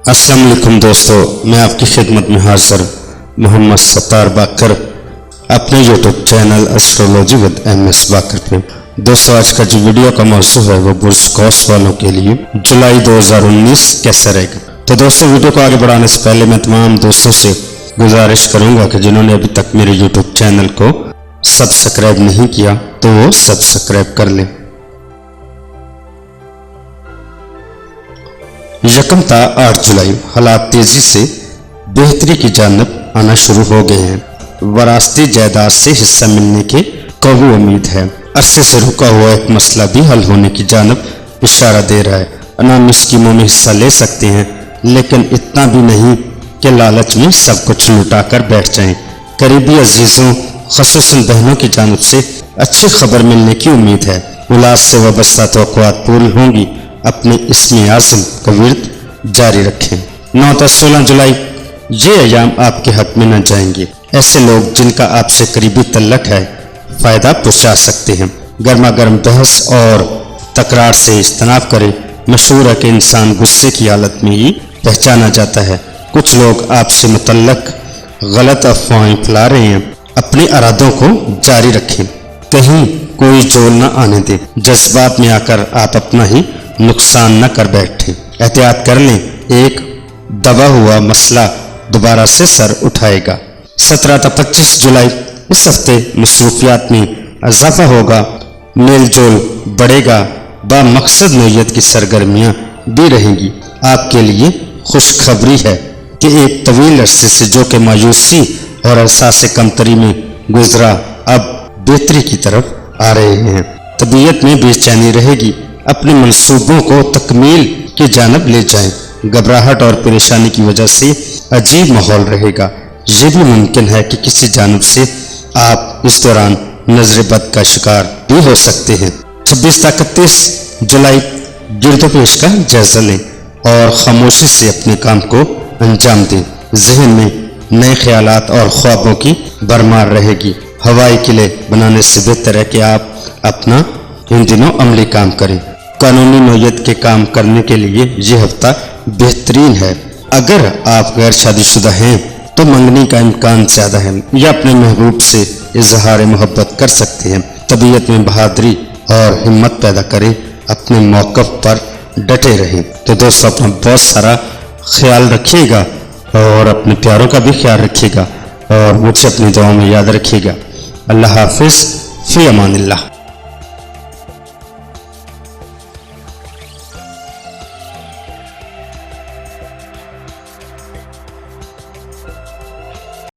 السلام علیکم دوستو، میں آپ کی خدمت میں حاضر محمد ستار باقر اپنے YouTube channel astrology with M S Baqir پہ۔ دوستو، آج کا جو ویڈیو کا موضوع ہے وہ برج قوس والوں کے لیے جولائی 2019 کیسا رہے گا۔ تو دوستو، ویڈیو کو آگے بڑھانے سے پہلے میں تمام دوستوں سے گزارش کروں گا کہ جنہوں نے ابھی تک میرے یوٹیوب چینل کو سبسکرائب نہیں کیا تو وہ سبسکرائب کر لیں۔ یکم تا 8 جولائی حالات تیزی سے بہتری کی جانب آنا شروع ہو گئے ہیں۔ وراثتی جائیداد سے حصہ ملنے کی قوی امید ہے۔ عرصے سے رکا ہوا ایک مسئلہ بھی حل ہونے کی جانب اشارہ دے رہا ہے۔ انعامی اسکیموں میں حصہ لے سکتے ہیں، لیکن اتنا بھی نہیں کہ لالچ میں سب کچھ لٹا کر بیٹھ جائیں۔ قریبی عزیزوں خصوصاً بہنوں کی جانب سے اچھی خبر ملنے کی امید ہے۔ اولاد سے وابستہ توقعات پوری ہوں گی۔ اپنے اسم اعظم کا ورد جاری رکھیں۔ 9 تا 16 جولائی یہ ایام آپ کے حق میں نہ جائیں گے۔ ایسے لوگ جن کا آپ سے قریبی تعلق ہے فائدہ پہنچا سکتے ہیں۔ گرما گرم بحث اور تکرار سے اجتناب کریں۔ مشہور ہے کہ انسان غصے کی حالت میں ہی پہچانا جاتا ہے۔ کچھ لوگ آپ سے متعلق غلط افواہیں پھیلا رہے ہیں۔ اپنے ارادوں کو جاری رکھیں، کہیں کوئی جول نہ آنے دیں۔ جذبات میں آ کر آپ اپنا ہی نقصان نہ کر بیٹھیں۔ احتیاط کر لیں، ایک دبا ہوا مسئلہ دوبارہ سے سر اٹھائے گا۔ 17 تا 25 جولائی اس ہفتے مصروفیات میں اضافہ ہوگا، میل جول بڑھے گا، با مقصد نوعیت کی سرگرمیاں بھی رہیں گی۔ آپ کے لیے خوشخبری ہے کہ ایک طویل عرصے سے جو کہ مایوسی اور احساس کمتری میں گزرا اب بہتری کی طرف آ رہے ہیں۔ طبیعت میں بے چینی رہے گی۔ اپنے منصوبوں کو تکمیل کی جانب لے جائیں۔ گھبراہٹ اور پریشانی کی وجہ سے عجیب ماحول رہے گا۔ یہ بھی ممکن ہے کہ کسی جانب سے آپ اس دوران نظر بد کا شکار بھی ہو سکتے ہیں۔ 26 تا 31 جولائی گرد و پیش کا جائزہ لیں اور خاموشی سے اپنے کام کو انجام دیں۔ ذہن میں نئے خیالات اور خوابوں کی بھرمار رہے گی۔ ہوائی قلعے بنانے سے بہتر ہے کہ آپ اپنا ان دنوں عملی کام کریں۔ قانونی نوعیت کے کام کرنے کے لیے یہ ہفتہ بہترین ہے۔ اگر آپ غیر شادی شدہ ہیں تو منگنی کا امکان زیادہ ہے یا اپنے محبوب سے اظہار محبت کر سکتے ہیں۔ طبیعت میں بہادری اور ہمت پیدا کریں، اپنے موقف پر ڈٹے رہیں۔ تو دوستو، اپنا بہت سارا خیال رکھیے گا اور اپنے پیاروں کا بھی خیال رکھیے گا اور مجھے اپنی دعاؤں میں یاد رکھیے گا۔ اللہ حافظ، فی امان اللہ۔